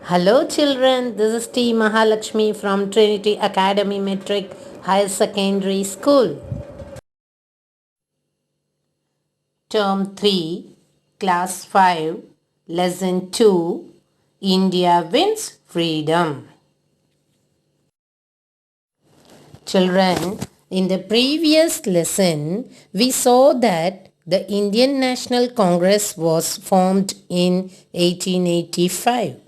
Hello children, this is T. Mahalakshmi from Trinity Academy Metric Higher Secondary School. Term 3, Class 5, Lesson 2, India Wins Freedom. Children, in the previous lesson, we saw that the Indian National Congress was formed in 1885.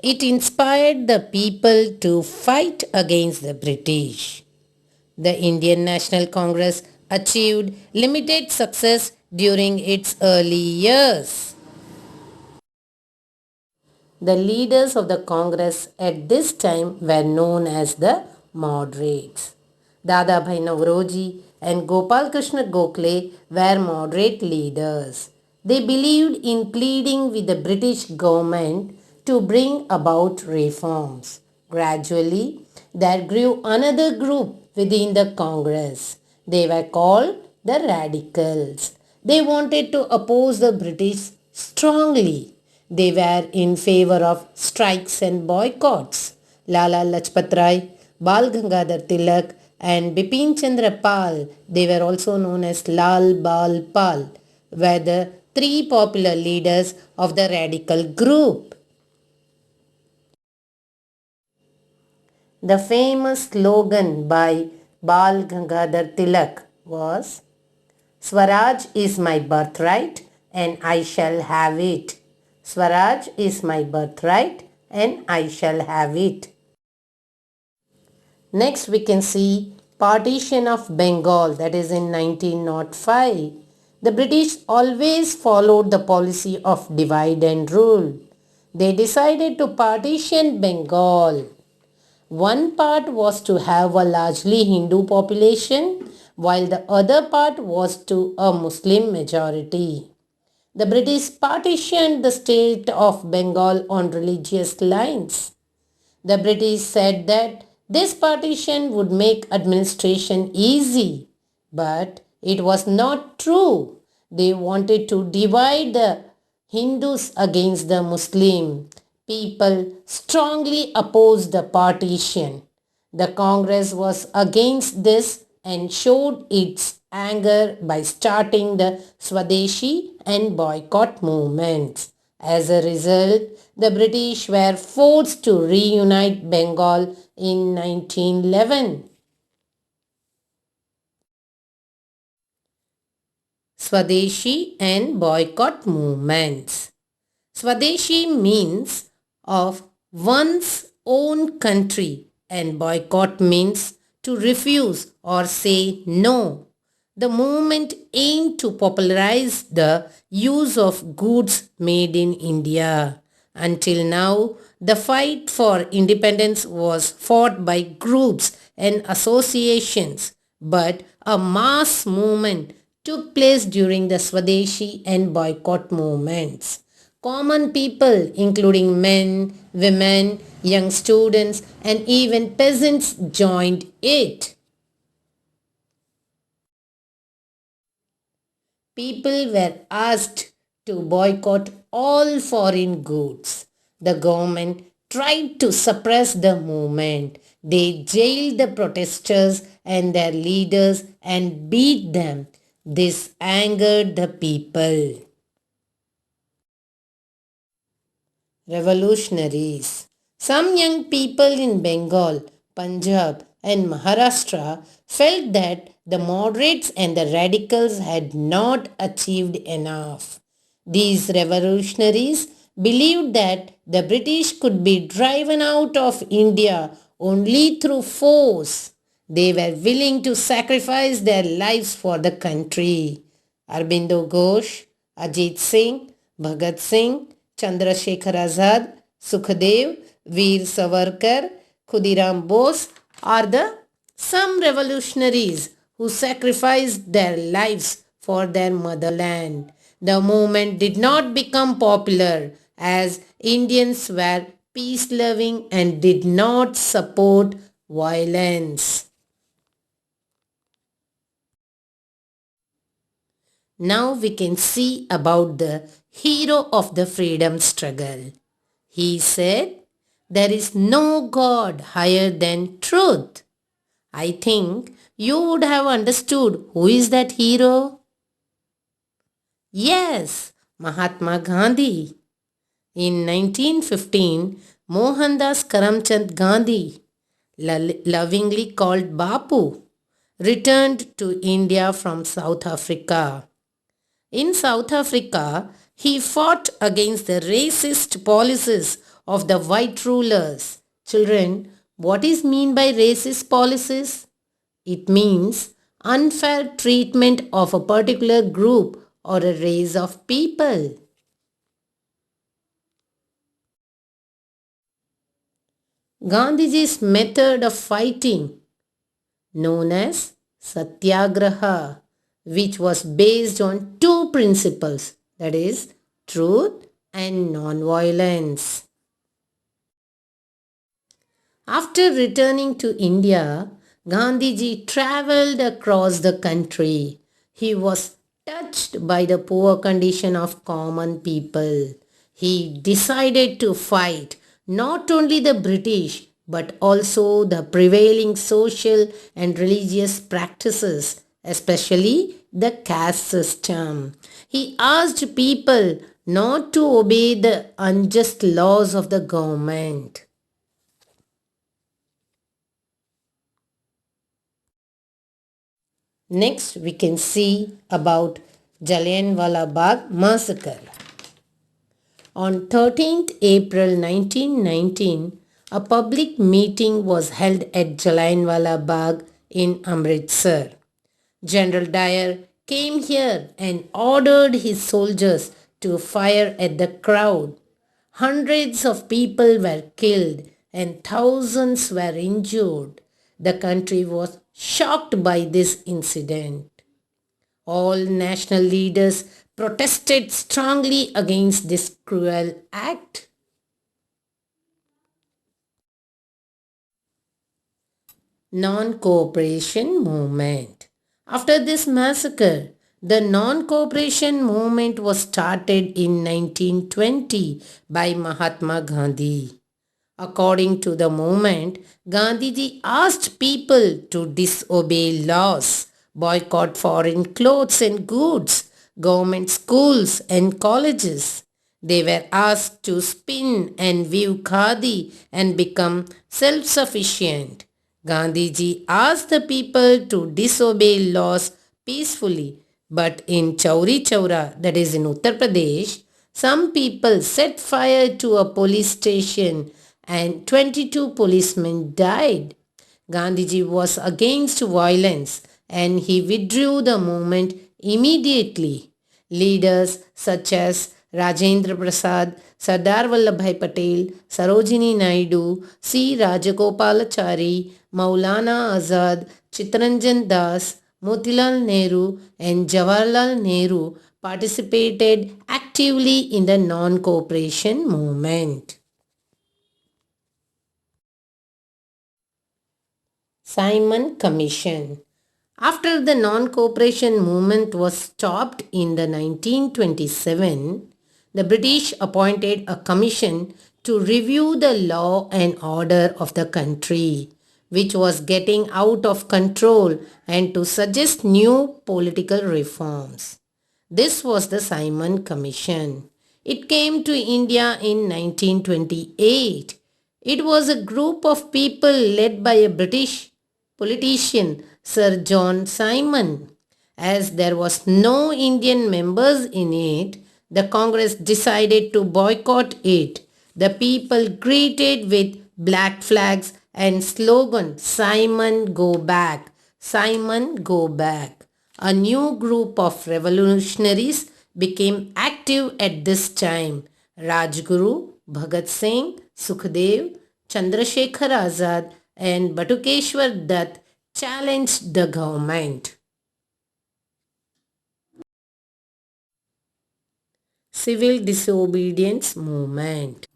It inspired the people to fight against the British. The Indian National Congress achieved limited success during its early years. The leaders of the Congress at this time were known as the moderates. Dadabhai Nauroji and Gopal Krishna Gokhale were moderate leaders. They believed in pleading with the British government to bring about reforms. Gradually, there grew another group within the Congress. They were called the Radicals. They wanted to oppose the British strongly. They were in favor of strikes and boycotts. Lala Lajpat Rai, Bal Gangadhar Tilak and Bipin Chandra Pal, they were also known as Lal Bal Pal, were the three popular leaders of the radical group. The famous slogan by Bal Gangadhar Tilak was Swaraj is my birthright and I shall have it. Swaraj is my birthright and I shall have it. Next we can see partition of Bengal, that is in 1905. The British always followed the policy of divide and rule. They decided to partition Bengal. One part was to have a largely Hindu population, while the other part was to a Muslim majority. The British partitioned the state of Bengal on religious lines. The British said that this partition would make administration easy, but it was not true. They wanted to divide the Hindus against the Muslim. People strongly opposed the partition. The Congress was against this and showed its anger by starting the Swadeshi and boycott movements. As a result, the British were forced to reunite Bengal in 1911. Swadeshi and boycott movements. Swadeshi means of one's own country and boycott means to refuse or say no. The movement aimed to popularize the use of goods made in India. Until now, the fight for independence was fought by groups and associations, but a mass movement took place during the Swadeshi and boycott movements. Common people, including men, women, young students, and even peasants, joined it. People were asked to boycott all foreign goods. The government tried to suppress the movement. They jailed the protesters and their leaders and beat them. This angered the people. Revolutionaries. Some young people in Bengal, Punjab, and Maharashtra felt that the moderates and the radicals had not achieved enough. These revolutionaries believed that the British could be driven out of India only through force. They were willing to sacrifice their lives for the country. Arbindo Ghosh, Ajit Singh, Bhagat Singh, Chandrasekhar Azad, Sukhdev, Veer Savarkar, Khudiram Bose are the some revolutionaries who sacrificed their lives for their motherland. The movement did not become popular as Indians were peace loving and did not support violence. Now we can see about the hero of the freedom struggle. He said, "There is no God higher than truth." I think you would have understood who is that hero. Yes, Mahatma Gandhi. In 1915, Mohandas Karamchand Gandhi, lovingly called Bapu, returned to India from South Africa. In South Africa, he fought against the racist policies of the white rulers. Children, what is mean by racist policies? It means unfair treatment of a particular group or a race of people. Gandhiji's method of fighting, known as Satyagraha, which was based on two principles, that is, truth and non-violence. After returning to India, Gandhiji traveled across the country. He was touched by the poor condition of common people. He decided to fight not only the British but also the prevailing social and religious practices, especially the caste system. He asked people not to obey the unjust laws of the government. Next, we can see about Jallianwala Bagh massacre. On 13th April 1919, a public meeting was held at Jallianwala Bagh in Amritsar. General Dyer came here and ordered his soldiers to fire at the crowd. Hundreds of people were killed and thousands were injured. The country was shocked by this incident. All national leaders protested strongly against this cruel act. Non-cooperation movement. After this massacre, the non-cooperation movement was started in 1920 by Mahatma Gandhi. According to the movement, Gandhiji asked people to disobey laws, boycott foreign clothes and goods, government schools and colleges. They were asked to spin and weave khadi and become self-sufficient. Gandhiji asked the people to disobey laws peacefully, but in Chauri Chaura, that is in Uttar Pradesh, some people set fire to a police station and 22 policemen died. Gandhiji was against violence and he withdrew the movement immediately. Leaders such as Rajendra Prasad, Sardar Vallabhbhai Patel, Sarojini Naidu, C. Rajagopalachari, Maulana Azad, Chittaranjan Das, Motilal Nehru and Jawaharlal Nehru participated actively in the non-cooperation movement. Simon Commission. After the non-cooperation movement was stopped in the 1927, the British appointed a commission to review the law and order of the country, which was getting out of control, and to suggest new political reforms. This was the Simon Commission. It came to India in 1928. It was a group of people led by a British politician, Sir John Simon. As there was no Indian members in it, the Congress decided to boycott it. The people greeted with black flags and slogan Simon go back, Simon go back. A new group of revolutionaries became active at this time. Rajguru, Bhagat Singh, Sukhdev, Chandrasekhar Azad and Batukeshwar Dutt challenged the government. Civil disobedience movement.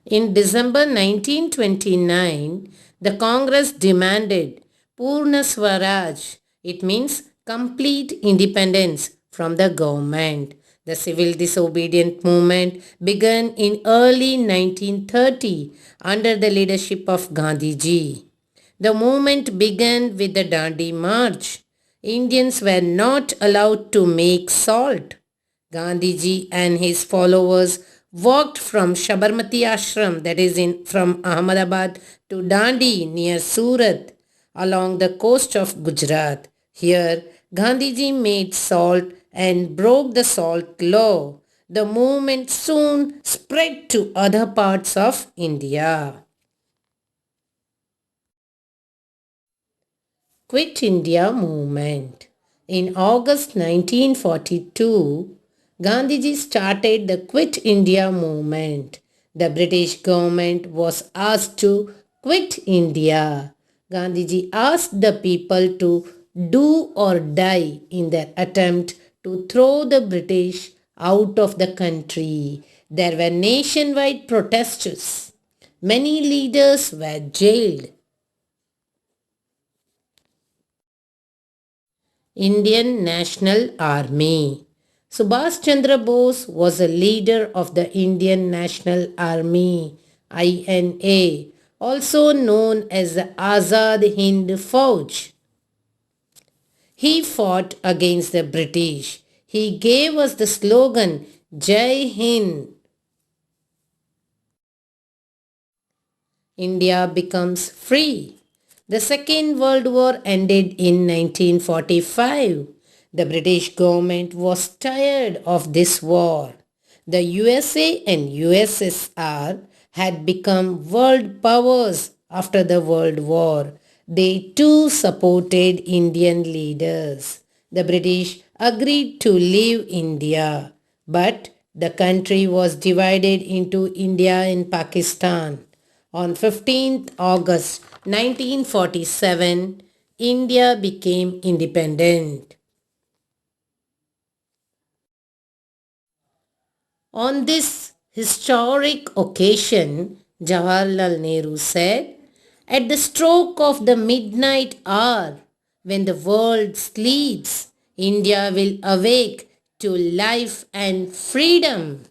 In December 1929, the Congress demanded Purna Swaraj. It means complete independence from the government. The civil disobedient movement began in early 1930 under the leadership of Gandhiji. The movement began with the Dandi March. Indians were not allowed to make salt. Gandhiji and his followers walked from Sabarmati Ashram, that is from Ahmedabad, to Dandi near Surat along the coast of Gujarat. Here, Gandhiji made salt and broke the salt law. The movement soon spread to other parts of India. Quit India movement. In August 1942, Gandhiji started the Quit India movement. The British government was asked to quit India. Gandhiji asked the people to do or die in their attempt to throw the British out of the country. There were nationwide protests. Many leaders were jailed. Indian National Army. Subhash Chandra Bose was a leader of the Indian National Army, INA, also known as the Azad Hind Fauj. He fought against the British. He gave us the slogan Jai Hind. India becomes free. The Second World War ended in 1945. The British government was tired of this war. The USA and USSR had become world powers after the World War. They too supported Indian leaders. The British agreed to leave India, but the country was divided into India and Pakistan. On 15th August 1947, India became independent. On this historic occasion, Jawaharlal Nehru said, "At the stroke of the midnight hour, when the world sleeps, India will awake to life and freedom."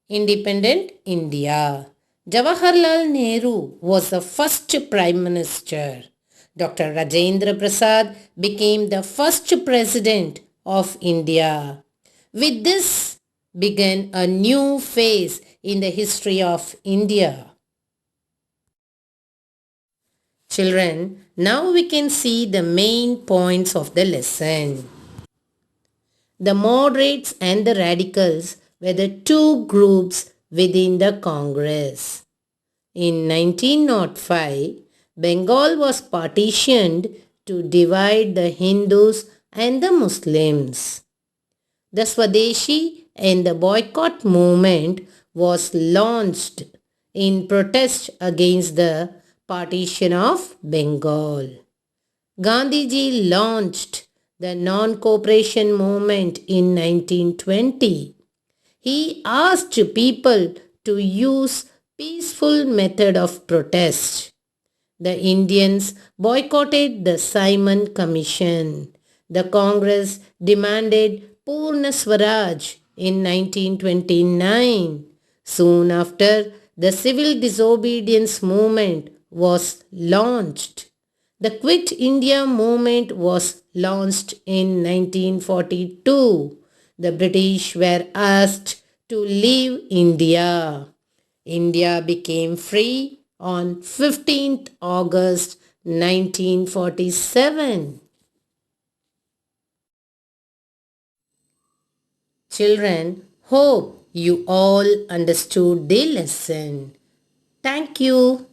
Independent India. Jawaharlal Nehru was the first Prime Minister. Dr. Rajendra Prasad became the first President of India. With this began a new phase in the history of India. Children, now we can see the main points of the lesson. The moderates and the radicals were the two groups within the Congress. In 1905, Bengal was partitioned to divide the Hindus and the Muslims. The Swadeshi and the boycott movement was launched in protest against the partition of Bengal. Gandhiji launched the non-cooperation movement in 1920. He asked people to use peaceful method of protest. The Indians boycotted the Simon Commission. The Congress demanded Purna Swaraj in 1929. Soon after, the civil disobedience movement was launched. The Quit India movement was launched in 1942. The British were asked to leave India. India became free on 15th August 1947. Children, hope you all understood the lesson. Thank you.